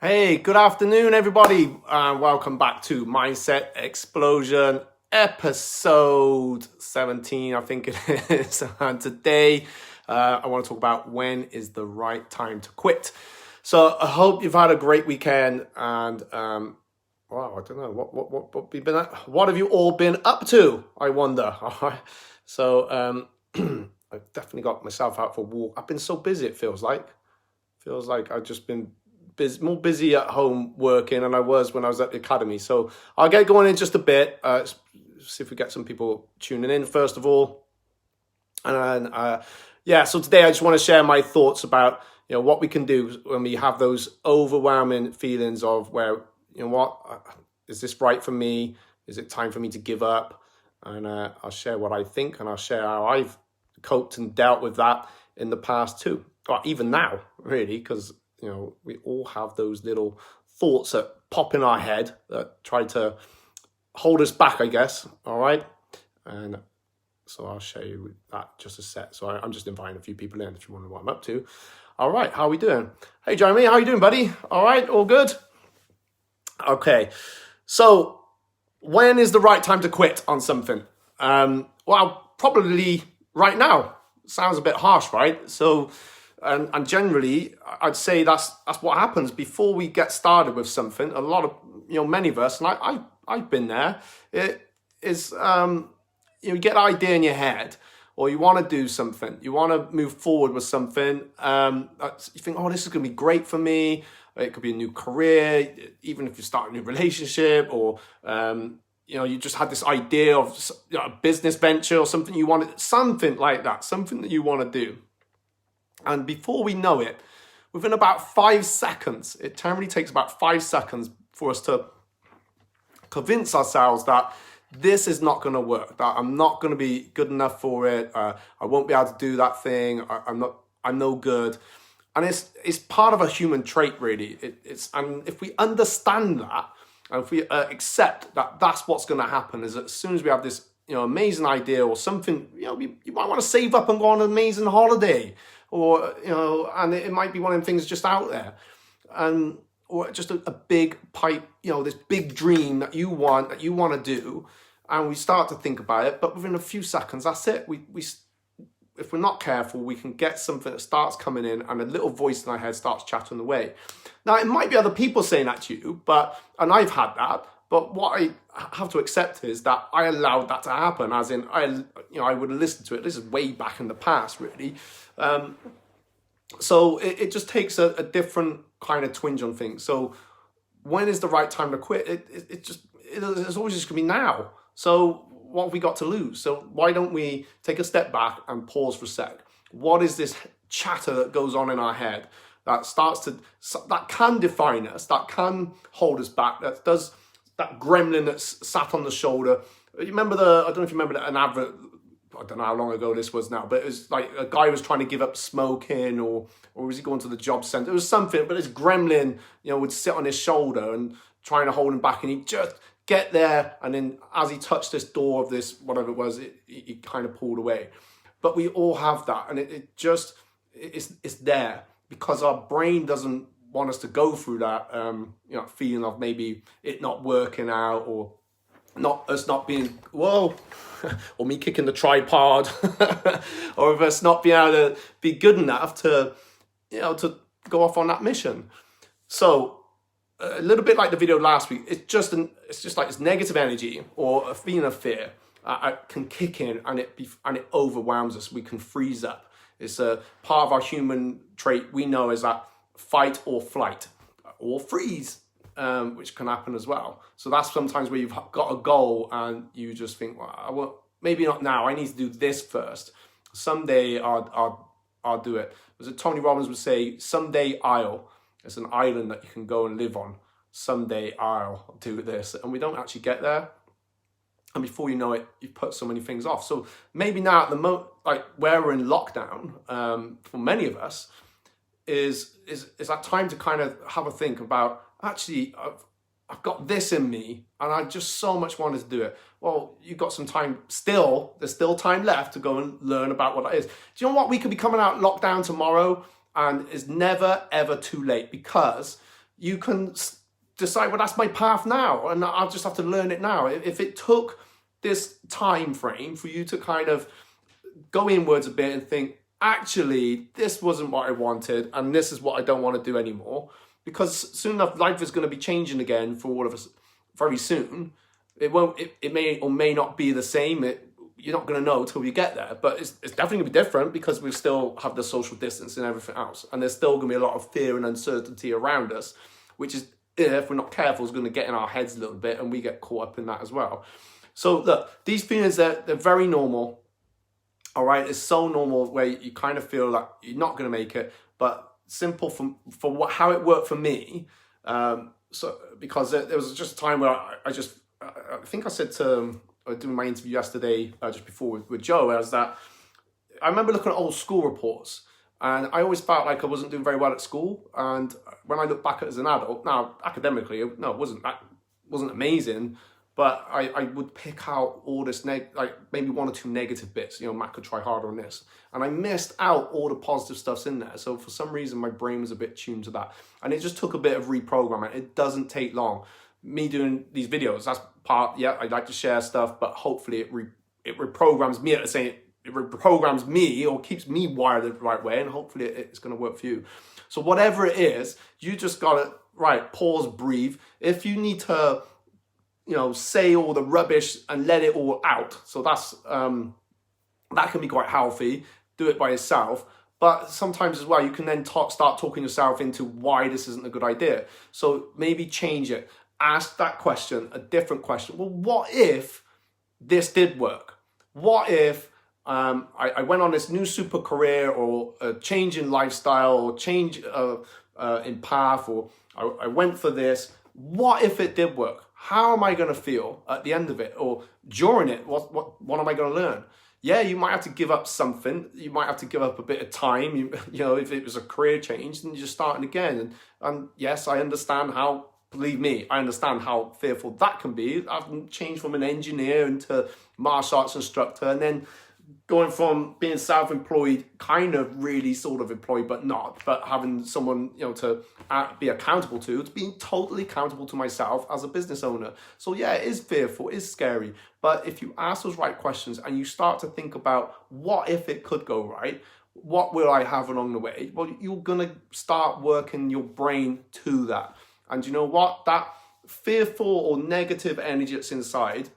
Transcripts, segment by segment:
Hey, good afternoon, everybody, and welcome back to Mindset Explosion, episode 17, I think it is. And today, I want to talk about when is the right time to quit. So I hope you've had a great weekend, and wow, I don't know what have you all been up to? I wonder. So I've definitely got myself out for a walk. I've been so busy. It feels like I've just been more busy at home working than I was when I was at the academy. So I'll get going in just a bit. See if we get some people tuning in first of all. And so today I just want to share my thoughts about what we can do when we have those overwhelming feelings of where is this right for me? Is it time for me to give up? And I'll share what I think, and I'll share how I've coped and dealt with that in the past too, or even now, really, because we all have those little thoughts that pop in our head that try to hold us back, I guess. All right. And so I'll show you that just a sec. So I'm just inviting a few people in if you wonder what I'm up to. All right. How are we doing? Hey, Jeremy, how you doing, buddy? All right. All good? Okay. So when is the right time to quit on something? Well, probably right now. Sounds a bit harsh, right? So, and generally, I'd say that's what happens before we get started with something. A lot of, many of us, and I've been there. It is, you get an idea in your head, or you want to do something. You want to move forward with something. You think, oh, this is going to be great for me. It could be a new career, even if you start a new relationship, or you just had this idea of a business venture or something you wanted, something like that, something that you want to do. And before we know it, within about 5 seconds, it generally takes about 5 seconds for us to convince ourselves that this is not going to work, that I'm not going to be good enough for it. I won't be able to do that thing. I'm no good. And it's part of a human trait, really. And if we understand that, and if we accept that that's what's going to happen, is that as soon as we have this amazing idea or something, you might want to save up and go on an amazing holiday, or and it might be one of them things just out there, or just a big pipe, this big dream that you want to do, and we start to think about it, but within a few seconds, that's it. We if we're not careful, we can get something that starts coming in, and a little voice in our head starts chattering away. Now, it might be other people saying that to you, and I've had that. But what I have to accept is that I allowed that to happen, as in I would listen to it. This is way back in the past, really. So it just takes a different kind of twinge on things. So when is the right time to quit? It's always just gonna be now. So what have we got to lose? So why don't we take a step back and pause for a sec? What is this chatter that goes on in our head that can define us, that can hold us back, that gremlin that's sat on the shoulder? You remember I don't know if you remember an advert, I don't know how long ago this was now, but it was like a guy was trying to give up smoking, or was he going to the job centre? It was something, but this gremlin, would sit on his shoulder and trying to hold him back, and he'd just get there, and then as he touched this door of this, whatever it was, he kind of pulled away. But we all have that, and it's there because our brain doesn't want us to go through that, feeling of maybe it not working out, or not being, whoa, or me kicking the tripod, or of us not being able to be good enough to go off on that mission. So a little bit like the video last week, it's just like this negative energy or a feeling of fear can kick in, and it overwhelms us. We can freeze up. It's a part of our human trait we know is that fight or flight or freeze, which can happen as well. So that's sometimes where you've got a goal and you just think, well, maybe not now. I need to do this first. Someday I'll do it. As Tony Robbins would say, someday it's an island that you can go and live on. Someday I'll do this. And we don't actually get there. And before you know it, you've put so many things off. So maybe now at the moment, like where we're in lockdown, for many of us, is that time to kind of have a think about, actually, I've got this in me and I just so much wanted to do it. Well, you've got some time still. There's still time left to go and learn about what that is. Do you know what? We could be coming out lockdown tomorrow, and it's never, ever too late, because you can decide, well, that's my path now, and I'll just have to learn it now. If it took this time frame for you to kind of go inwards a bit and think, actually, this wasn't what I wanted, and this is what I don't want to do anymore, because soon enough, life is going to be changing again for all of us very soon. It won't. It may or may not be the same. You're not going to know till you get there, but it's definitely going to be different because we still have the social distance and everything else, and there's still going to be a lot of fear and uncertainty around us, which is, if we're not careful, is going to get in our heads a little bit, and we get caught up in that as well. So look, these feelings, they're very normal. All right, it's so normal where you kind of feel like you're not going to make it, but simple for how it worked for me. So because there was just a time where I think I said to doing my interview yesterday, just before with Joe, was that I remember looking at old school reports, and I always felt like I wasn't doing very well at school. And when I look back at it as an adult, now academically, no, it wasn't amazing, but I would pick out all this like maybe one or two negative bits. Matt could try harder on this, and I missed out all the positive stuffs in there. So for some reason, my brain was a bit tuned to that, and it just took a bit of reprogramming. It doesn't take long. Me doing these videos, that's part. Yeah, I'd like to share stuff, but hopefully it reprograms me at the same. It reprograms me or keeps me wired the right way, and hopefully it's going to work for you. So whatever it is, you just gotta pause, breathe. If you need to, say all the rubbish and let it all out. So that's that can be quite healthy. Do it by yourself. But sometimes as well, you can then start talking yourself into why this isn't a good idea. So maybe change it. Ask that question, a different question. Well, what if this did work? What if I went on this new super career, or a change in lifestyle, or change in path, or I went for this? What if it did work? How am I going to feel at the end of it, or during it? What am I going to learn? Yeah, you might have to give up something. You might have to give up a bit of time. If it was a career change, then you're just starting again. And yes, I understand how. Believe me, I understand how fearful that can be. I've changed from an engineer into martial arts instructor, and then going from being self-employed, kind of really sort of employed, but not, but having someone, to be accountable to being totally accountable to myself as a business owner. So yeah, it is fearful, it is scary. But if you ask those right questions and you start to think about what if it could go right, what will I have along the way? Well, you're going to start working your brain to that. And you know what? That fearful or negative energy that's inside,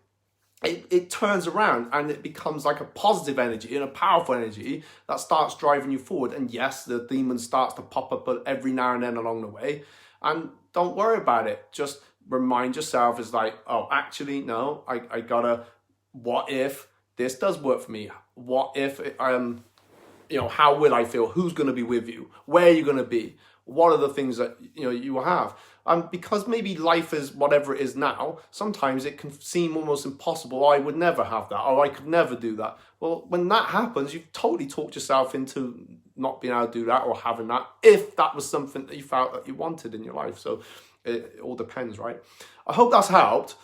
it turns around and it becomes like a positive energy and a powerful energy that starts driving you forward. And yes, the demon starts to pop up every now and then along the way. And don't worry about it. Just remind yourself, it's like, oh, actually, no, I gotta, what if this does work for me? What if, how will I feel? Who's going to be with you? Where are you going to be? What are the things that, you will have? Because maybe life is whatever it is now, sometimes it can seem almost impossible. I would never have that, or I could never do that. Well, when that happens, you've totally talked yourself into not being able to do that or having that, if that was something that you felt that you wanted in your life. So it all depends, right? I hope that's helped,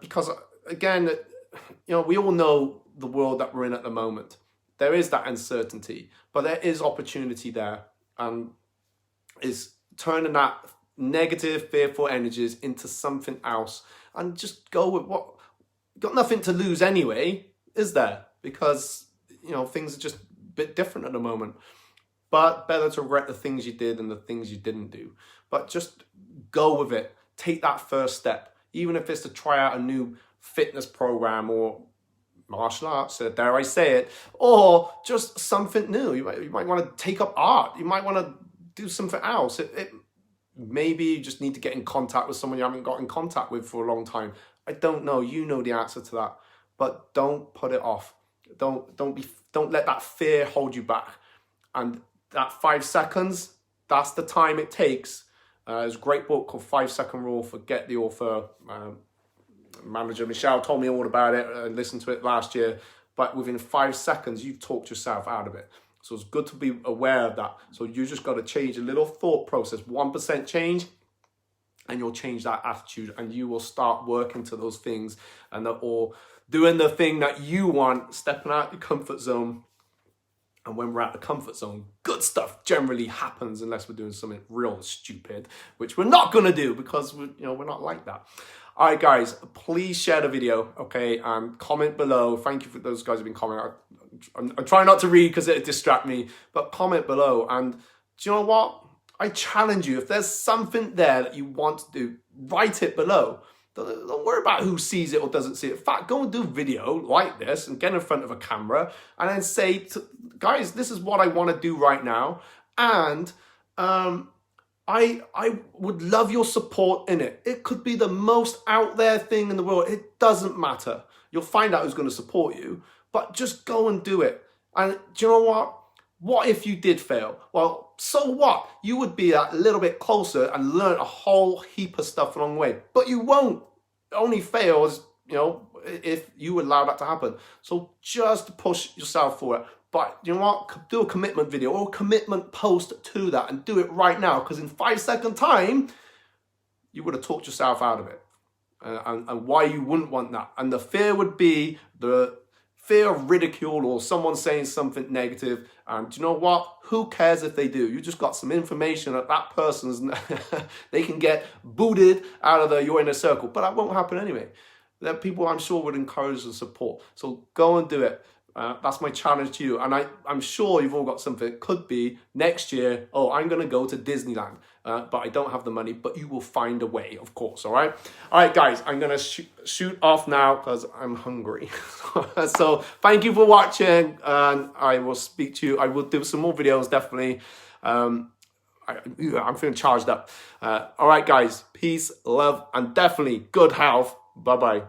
because again, we all know the world that we're in at the moment. There is that uncertainty, but there is opportunity there, and is turning that negative, fearful energies into something else, and just go with what. Got nothing to lose anyway, is there? Because things are just a bit different at the moment. But better to regret the things you did than the things you didn't do. But just go with it. Take that first step, even if it's to try out a new fitness program or martial arts, dare I say it, or just something new. You might want to take up art. You might want to do something else. Maybe you just need to get in contact with someone you haven't got in contact with for a long time. I don't know. You know the answer to that. But don't put it off. Don't let that fear hold you back. And that 5 seconds, that's the time it takes. There's a great book called 5 Second Rule. Forget the author. Manager Michelle told me all about it. I listened to it last year. But within 5 seconds, you've talked yourself out of it. So it's good to be aware of that. So you just got to change a little thought process, 1% change, and you'll change that attitude, and you will start working to those things, or doing the thing that you want, stepping out your comfort zone, And when we're out of the comfort zone, good stuff generally happens unless we're doing something real stupid, which we're not going to do because we're not like that. All right, guys, please share the video, okay, and comment below. Thank you for those guys who've been commenting. I'm trying not to read because it'll distract me, but comment below. And do you know what? I challenge you, if there's something there that you want to do, write it below. Don't worry about who sees it or doesn't see it. In fact, go and do a video like this and get in front of a camera and then say, guys, this is what I want to do right now. And I would love your support in it. It could be the most out there thing in the world. It doesn't matter. You'll find out who's going to support you, but just go and do it. And do you know what? What if you did fail? Well, so what? You would be a little bit closer and learn a whole heap of stuff along the way. But you won't. Only fails, if you allow that to happen. So just push yourself forward. But you know what? Do a commitment video or a commitment post to that and do it right now. Because in 5 second time, you would have talked yourself out of it. And why you wouldn't want that. And the fear would be the fear of ridicule or someone saying something negative. And do you know what? Who cares if they do? You just got some information that person's, they can get booted out of your inner circle. But that won't happen anyway. There are people I'm sure would encourage and support. So go and do it. That's my challenge to you. And I'm sure you've all got something. It could be next year, oh, I'm going to go to Disneyland. But I don't have the money. But you will find a way, of course. All right? All right, guys. I'm going to shoot off now because I'm hungry. So thank you for watching. And I will speak to you. I will do some more videos, definitely. I'm feeling charged up. All right, guys. Peace, love, and definitely good health. Bye-bye.